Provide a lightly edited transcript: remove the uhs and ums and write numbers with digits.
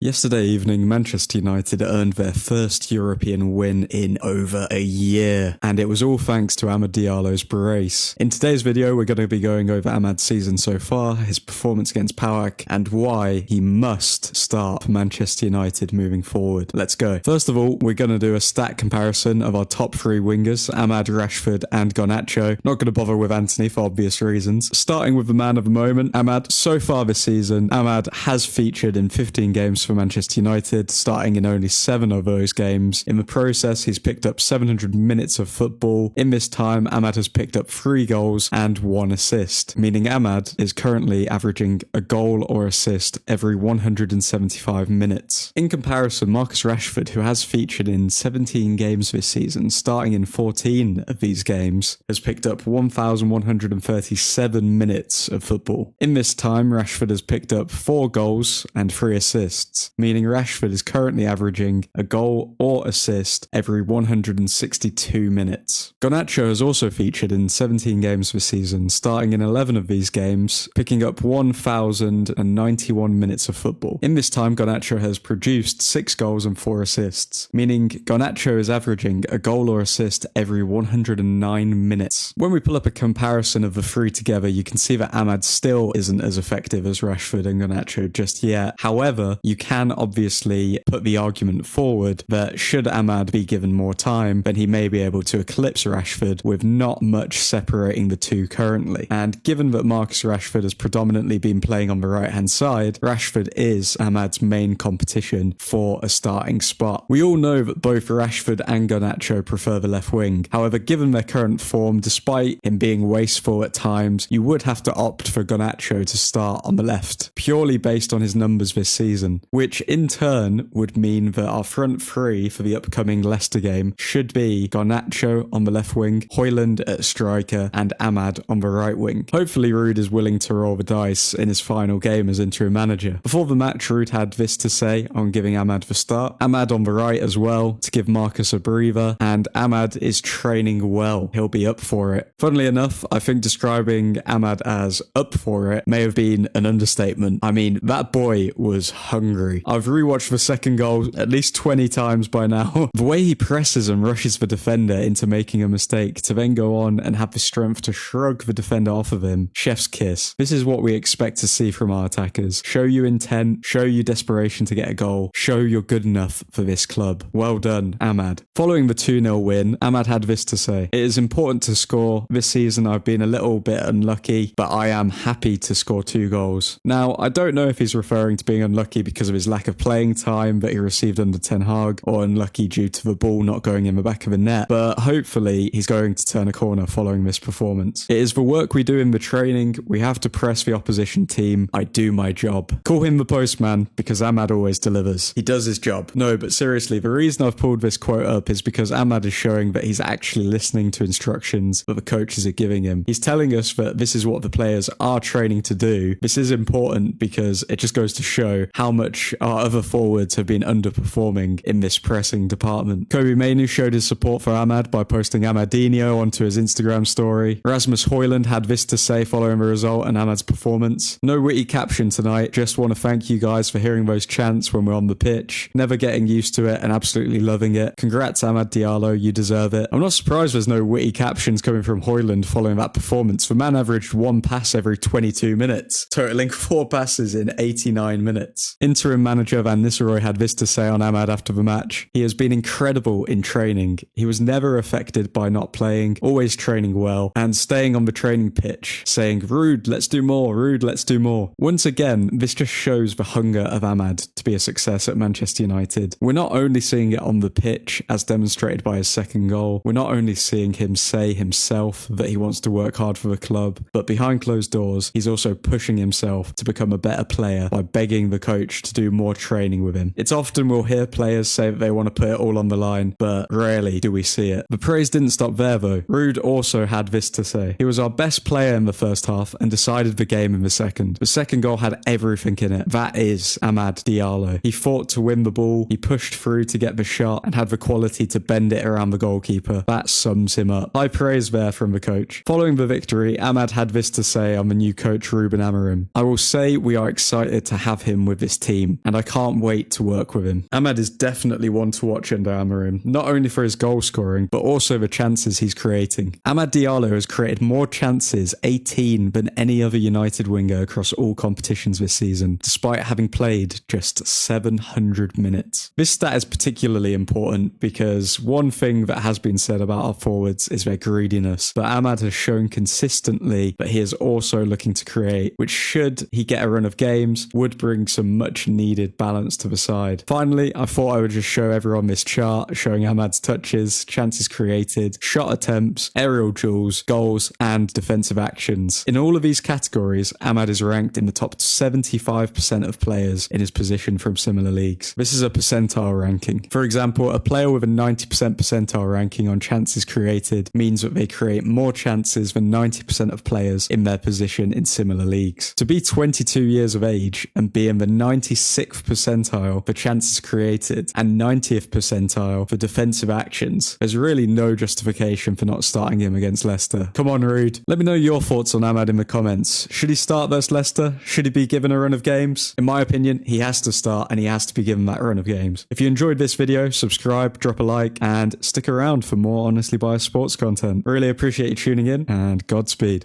Yesterday evening, Manchester United earned their first European win in over a year, and it was all thanks to Amad Diallo's brace. In today's video, we're going to be going over Amad's season so far, his performance against PAOK, and why he must start for Manchester United moving forward. Let's go. First of all, we're going to do a stat comparison of our top three wingers, Amad, Rashford, and Garnacho. Not going to bother with Anthony for obvious reasons. Starting with the man of the moment, Amad. So far this season, Amad has featured in 15 games for Manchester United, starting in only 7 of those games. In the process, he's picked up 700 minutes of football. In this time, Amad has picked up 3 goals and 1 assist, meaning Amad is currently averaging a goal or assist every 175 minutes. In comparison, Marcus Rashford, who has featured in 17 games this season, starting in 14 of these games, has picked up 1,137 minutes of football. In this time, Rashford has picked up 4 goals and 3 assists, meaning Rashford is currently averaging a goal or assist every 162 minutes. Garnacho has also featured in 17 games this season, starting in 11 of these games, picking up 1,091 minutes of football. In this time, Garnacho has produced 6 goals and 4 assists, meaning Garnacho is averaging a goal or assist every 109 minutes. When we pull up a comparison of the three together, you can see that Amad still isn't as effective as Rashford and Garnacho just yet. However, you can obviously put the argument forward that should Amad be given more time, then he may be able to eclipse Rashford with not much separating the two currently. And given that Marcus Rashford has predominantly been playing on the right-hand side, Rashford is Amad's main competition for a starting spot. We all know that both Rashford and Garnacho prefer the left wing. However, given their current form, despite him being wasteful at times, you would have to opt for Garnacho to start on the left, purely based on his numbers this season, which in turn would mean that our front three for the upcoming Leicester game should be Garnacho on the left wing, Højlund at striker, and Amad on the right wing. Hopefully Ruud is willing to roll the dice in his final game as interim manager. Before the match, Ruud had this to say on giving Amad the start. Amad on the right as well, to give Marcus a breather, and Amad is training well. He'll be up for it. Funnily enough, I think describing Amad as up for it may have been an understatement. I mean, that boy was hungry. I've rewatched the second goal at least 20 times by now. The way he presses and rushes the defender into making a mistake to then go on and have the strength to shrug the defender off of him. Chef's kiss. This is what we expect to see from our attackers. Show you intent, show you desperation to get a goal, show you're good enough for this club. Well done, Amad. Following the 2-0 win, Amad had this to say: "It is important to score. This season I've been a little bit unlucky, but I am happy to score 2 goals. Now, I don't know if he's referring to being unlucky because of his lack of playing time that he received under Ten Hag, or unlucky due to the ball not going in the back of the net, but hopefully he's going to turn a corner following this performance. It is the work we do in the training. We have to press the opposition team. I do my job." Call him the postman, because Amad always delivers. He does his job. No, but seriously, the reason I've pulled this quote up is because Amad is showing that he's actually listening to instructions that the coaches are giving him. He's telling us that this is what the players are training to do. This is important because it just goes to show how much our other forwards have been underperforming in this pressing department. Kobe Mainoo showed his support for Amad by posting Amadinho onto his Instagram story. Rasmus Højlund had this to say following the result and Amad's performance: "No witty caption tonight, just want to thank you guys for hearing those chants when we're on the pitch. Never getting used to it and absolutely loving it. Congrats Amad Diallo, you deserve it." I'm not surprised there's no witty captions coming from Højlund following that performance. The man averaged 1 pass every 22 minutes, totaling 4 passes in 89 minutes. Interim manager Van Nistelrooy had this to say on Amad after the match: "He has been incredible in training. He was never affected by not playing, always training well, and staying on the training pitch, saying, 'Ruud, let's do more, Ruud, let's do more.'" Once again, this just shows the hunger of Amad to be a success at Manchester United. We're not only seeing it on the pitch, as demonstrated by his second goal, we're not only seeing him say himself that he wants to work hard for the club, but behind closed doors, he's also pushing himself to become a better player by begging the coach to do more training with him. It's often we'll hear players say that they want to put it all on the line, but rarely do we see it. The praise didn't stop there though. Ruud also had this to say: "He was our best player in the first half and decided the game in the second. The second goal had everything in it. That is Amad Diallo. He fought to win the ball, he pushed through to get the shot, and had the quality to bend it around the goalkeeper. That sums him up." High praise there from the coach. Following the victory, Amad had this to say on the new coach Ruben Amorim: "I will say we are excited to have him with this team. team, and I can't wait to work with him. Ahmad is definitely one to watch under Amorim, not only for his goal scoring, but also the chances he's creating. Amad Diallo has created more chances, 18, than any other United winger across all competitions this season, despite having played just 700 minutes. This stat is particularly important because one thing that has been said about our forwards is their greediness, but Ahmad has shown consistently that he is also looking to create, which should he get a run of games, would bring some much needed balance to the side. Finally, I thought I would just show everyone this chart showing Ahmad's touches, chances created, shot attempts, aerial duels, goals, and defensive actions. In all of these categories, Ahmad is ranked in the top 75% of players in his position from similar leagues. This is a percentile ranking. For example, a player with a 90% percentile ranking on chances created means that they create more chances than 90% of players in their position in similar leagues. To be 22 years of age and be in the 96th percentile for chances created and 90th percentile for defensive actions, there's really no justification for not starting him against Leicester. Come on, Rude. Let me know your thoughts on Ahmad in the comments. Should he start versus Leicester? Should he be given a run of games? In my opinion, he has to start and he has to be given that run of games. If you enjoyed this video, subscribe, drop a like, and stick around for more Honestly Biased Sports content. Really appreciate you tuning in, and Godspeed.